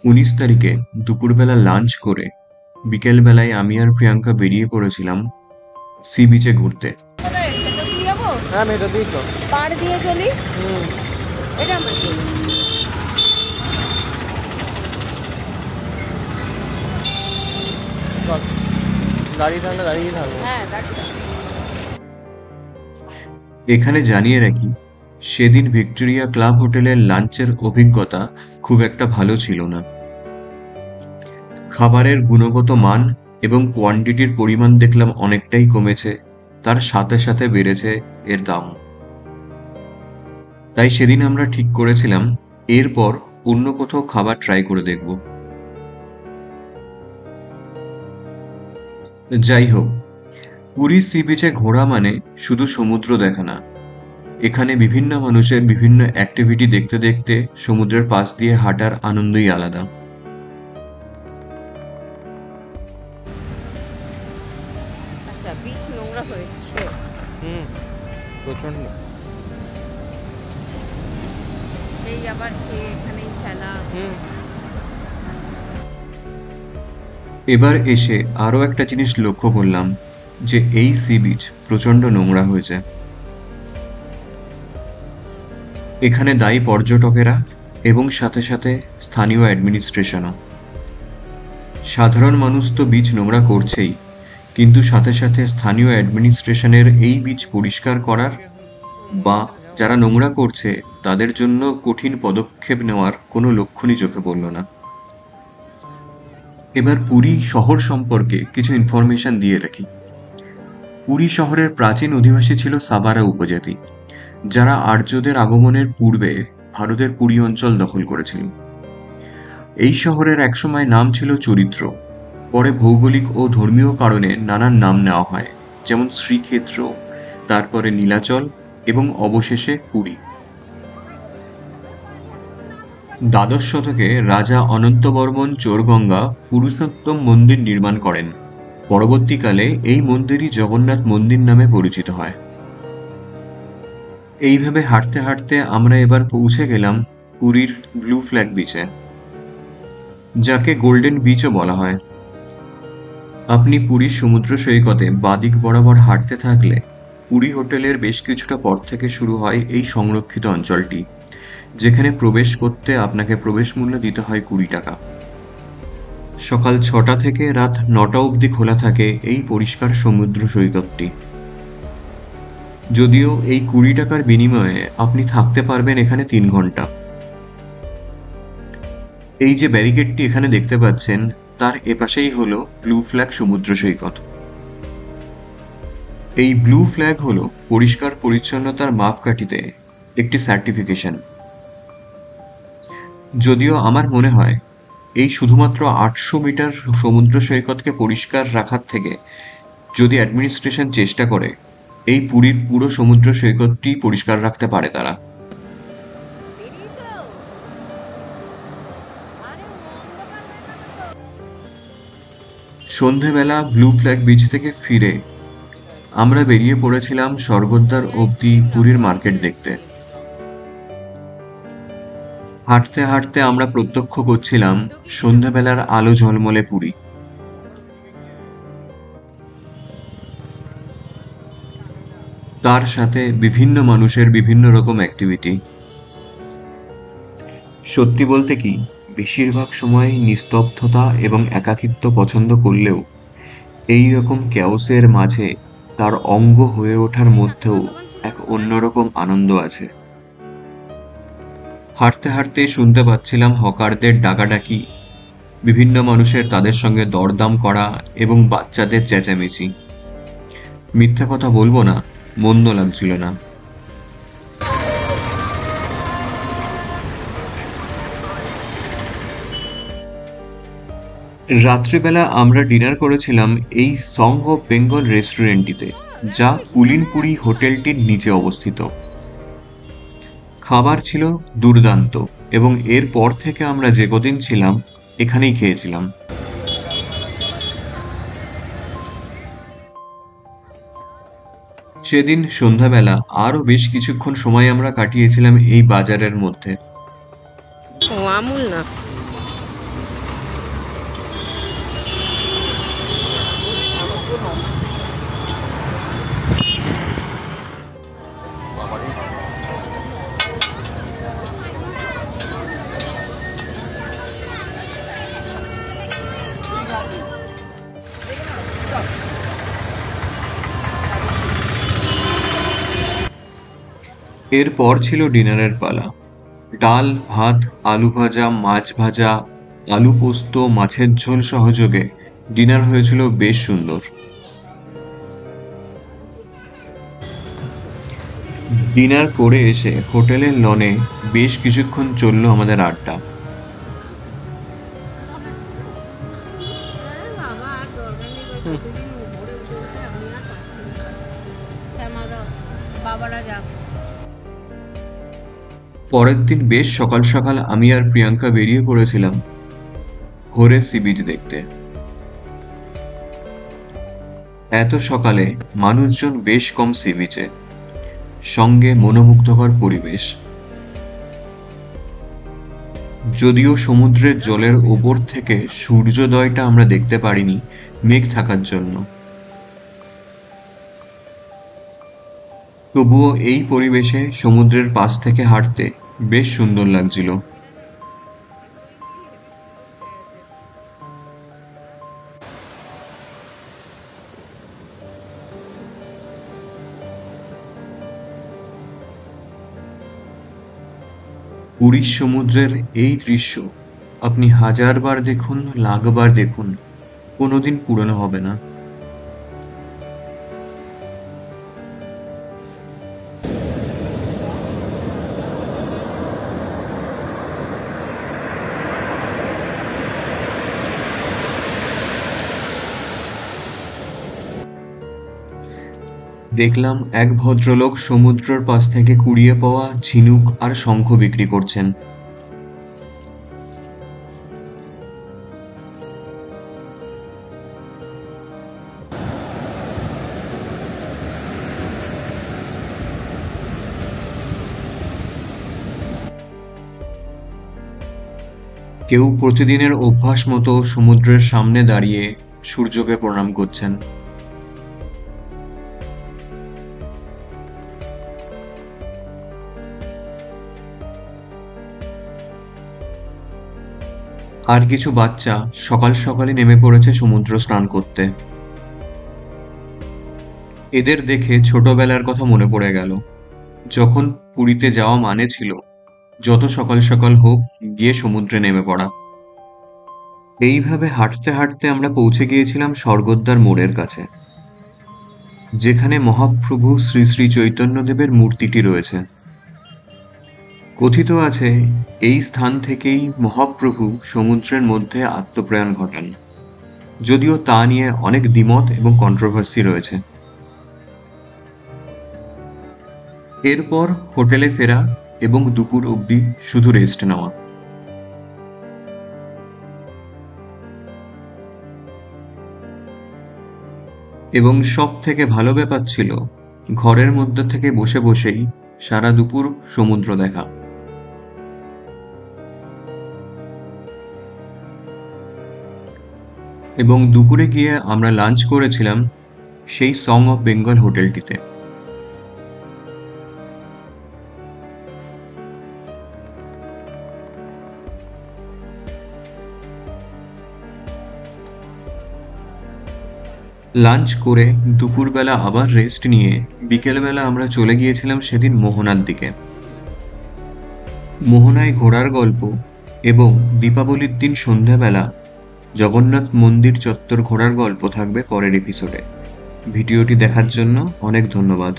19 তারিখে দুপুরবেলা লাঞ্চ করে বিকেলবেলায় আমি আর প্রিয়াঙ্কা বেরিয়ে পড়েছিলাম সি বিচে ঘুরতে। হ্যাঁ মেটো দিয়েছো পার দিয়ে চলি। এটা দাঁড়িয়ে থাকলে দাঁড়িয়ে থাকবো। হ্যাঁ এখানে জানিয়ে রাখি, সেদিন ভিক্টোরিয়া ক্লাব হোটেলের লাঞ্চের অভিজ্ঞতা খুব একটা ভালো ছিল না। খাবারের গুণগত মান এবং কোয়ান্টিটির পরিমাণ দেখলাম অনেকটাই কমেছে, তার সাথে সাথে বেড়েছে এর দাম। তাই সেদিন আমরা ঠিক করেছিলাম এরপর অন্য কোথাও খাবার ট্রাই করে দেখব। যাই হোক, পুরী সি বিচে ঘোরা মানে শুধু সমুদ্র দেখা না। এখানে বিভিন্ন মানুষের বিভিন্ন অ্যাক্টিভিটি দেখতে দেখতে সমুদ্রের পাশ দিয়ে হাঁটার আনন্দই আলাদা। আচ্ছা, বিচ নোংরা হয়েছে। প্রচন্ড। এই আবার এখানেই খেলা। এবার এসে আরও একটা জিনিস লক্ষ্য করলাম যে এই সি বিচ প্রচণ্ড নোংরা হয়েছে। এখানে দায়ী পর্যটকেরা এবং সাথে সাথে স্থানীয় অ্যাডমিনিস্ট্রেশনও। সাধারণ মানুষ তো বিচ নোংরা করছেই, কিন্তু সাথে সাথে স্থানীয় অ্যাডমিনিস্ট্রেশনের এই বিচ পরিষ্কার করার বা যারা নোংরা করছে তাদের জন্য কঠিন পদক্ষেপ নেওয়ার কোনো লক্ষণই চোখে পড়ল না। এবার পুরী শহর সম্পর্কে কিছু ইনফরমেশন দিয়ে রাখি। পুরী শহরের প্রাচীন অধিবাসী ছিল সাবারা উপজাতি, যারা আর্যদের আগমনের পূর্বে ভারতের পুরী অঞ্চল দখল করেছিল। এই শহরের একসময় নাম ছিল চরিত্র, পরে ভৌগোলিক ও ধর্মীয় কারণে নানান নাম নেওয়া হয়, যেমন শ্রীক্ষেত্র, তারপরে নীলাচল এবং অবশেষে পুরী। দ্বাদশ শতকে রাজা অনন্তবর্মন চোরগঙ্গা পুরুষোত্তম মন্দির নির্মাণ করেন। পরবর্তীকালে এই মন্দিরই জগন্নাথ মন্দির নামে পরিচিত হয়। এইভাবে হাঁটতে হাঁটতে আমরা এবার পৌঁছে গেলাম পুরীর ব্লু ফ্ল্যাগ বিচে, যাকে গোল্ডেন বিচও বলা হয়। আপনি পুরীর সমুদ্র সৈকতে বাদিক বরাবর হাঁটতে থাকলে পুরী হোটেলের বেশ কিছুটা পর থেকে শুরু হয় এই সংরক্ষিত অঞ্চলটি, যেখানে প্রবেশ করতে আপনাকে প্রবেশ মূল্য দিতে হয় 20 টাকা। সকাল 6টা থেকে রাত 9টা অবধি খোলা থাকে এই পরিষ্কার সমুদ্র সৈকতটি। যদিও এই 20 টাকার বিনিময়ে আপনি থাকতে পারবেন এখানে 3 ঘন্টা। এই যে ব্যারিকেডটি এখানে দেখতে পাচ্ছেন, তার এপাশেই হলো ব্লু ফ্ল্যাগ সমুদ্র সৈকত। এই ব্লু ফ্ল্যাগ হলো পরিষ্কার পরিচ্ছন্নতার মাপকাঠিতে একটি সার্টিফিকেশন। যদিও আমার মনে হয় এই শুধুমাত্র 800 মিটার সমুদ্র সৈকতকে পরিষ্কার রাখার থেকে যদি অ্যাডমিনিস্ট্রেশন চেষ্টা করে, এই পুরীর পুরো সমুদ্র সৈকতটি পরিষ্কার রাখতে পারে তারা। সন্ধেবেলা ব্লু ফ্ল্যাগ বিচ থেকে ফিরে আমরা বেরিয়ে পড়েছিলাম স্বর্গদ্বার অবধি পুরীর মার্কেট দেখতে। হাঁটতে হাঁটতে আমরা প্রত্যক্ষ করছিলাম সন্ধ্যাবেলার আলো ঝলমলে পুরী। তার সাথে বিভিন্ন মানুষের বিভিন্ন রকম অ্যাক্টিভিটি। সত্যি বলতে কি, বেশিরভাগ সময় নিস্তব্ধতা এবং একাকিত্ব পছন্দ করলেও এই রকম ক্যাওসের মাঝে তার অঙ্গ হয়ে ওঠার মধ্যেও এক অন্যরকম আনন্দ আছে। হাঁটতে হাঁটতে শুনতে পাচ্ছিলাম হকারদের ডাকাডাকি, বিভিন্ন মানুষের তাদের সঙ্গে দরদাম করা এবং বাচ্চাদের চেঁচামেচি। মিথ্যা কথা বলবো না, মন্দ লাগছিল না। রাত্রিবেলা আমরা ডিনার করেছিলাম এই সং অফ বেঙ্গল রেস্টুরেন্টটিতে, যা পুলিনপুরি হোটেলটির নিচে অবস্থিত। খাবার ছিল দুর্দান্ত এবং এরপর থেকে আমরা যে কদিন ছিলাম এখানেই খেয়েছিলাম। সেদিন সন্ধ্যাবেলা আরও বেশ কিছুক্ষণ সময় আমরা কাটিয়েছিলাম এই বাজারের মধ্যে। আমুল না, এরপর ছিল ডিনারের পালা। ডাল, ভাত, আলু ভাজা, মাছ ভাজা, আলু পোস্ত, মাছের ঝোল সহযোগে ডিনার হয়েছিল বেশ সুন্দর। ডিনার করে এসে হোটেলের লনে বেশ কিছুক্ষণ চলল আমাদের আড্ডা। বাবা আর দরকার নেই, প্রতিদিন উপরে উঠে উঠে আমি আর পারছি না। হ্যাঁ মা দাও, বাবারা যাক। পরের দিন বেশ সকাল সকাল আমি আর প্রিয়াঙ্কা বেরিয়ে পড়েছিলাম ভোরে সি বিচ দেখতে। এত সকালে মানুষজন বেশ কম সি বিচে, সঙ্গে মনোমুগ্ধকর পরিবেশ। যদিও সমুদ্রের জলের ওপর থেকে সূর্যোদয়টা আমরা দেখতে পারিনি মেঘ থাকার জন্য, তবুও এই পরিবেশে সমুদ্রের পাশ থেকে হাঁটতে বেশ সুন্দর লাগছিল। পুরীর সমুদ্রের এই দৃশ্য আপনি হাজারবার দেখুন, লাখবার দেখুন, কোনোদিন পুরনো হবে না। দেখলাম এক ভদ্রলোক সমুদ্রের পাশ থেকে কুড়িয়ে পাওয়া ঝিনুক আর শঙ্খ বিক্রি করছেন। কেউ প্রতিদিনের অভ্যাস মতো সমুদ্রের সামনে দাঁড়িয়ে সূর্যকে প্রণাম করছেন। আর কিছু বাচ্চা সকাল সকালই নেমে পড়েছে সমুদ্র স্নান করতে। এদের দেখে ছোটবেলার কথা মনে পড়ে গেল, যখন পুরীতে যাওয়া মানে ছিল যত সকাল সকাল হোক গিয়ে সমুদ্রে নেমে পড়া। এইভাবে হাঁটতে হাঁটতে আমরা পৌঁছে গিয়েছিলাম স্বর্গদ্বার মোড়ের কাছে, যেখানে মহাপ্রভু শ্রী শ্রী চৈতন্যদেবের মূর্তিটি রয়েছে। কথিত আছে এই স্থান থেকেই মহাপ্রভু সমুদ্রের মধ্যে আত্মপ্রয়াণ ঘটান, যদিও তা নিয়ে অনেক দ্বিমত এবং কন্ট্রোভার্সি রয়েছে। এরপর হোটেলে ফেরা এবং দুপুর অবধি শুধু রেস্ট নেওয়া। এবং সব থেকে ভালো ব্যাপার ছিল ঘরের মধ্যে থেকে বসে বসেই সারা দুপুর সমুদ্র দেখা। এবং দুপুরে গিয়ে আমরা লাঞ্চ করেছিলাম সেই সং অফ বেঙ্গল হোটেলটিতে। লাঞ্চ করে দুপুরবেলা আবার রেস্ট নিয়ে বিকেলবেলা আমরা চলে গিয়েছিলাম সেদিন মোহনার দিকে। মোহনায় ঘোরার গল্প এবং দীপাবলির দিন সন্ধ্যাবেলা জগন্নাথ মন্দির চত্বর ঘোরার গল্প থাকবে পরের এপিসোডে। ভিডিওটি দেখার জন্য অনেক ধন্যবাদ।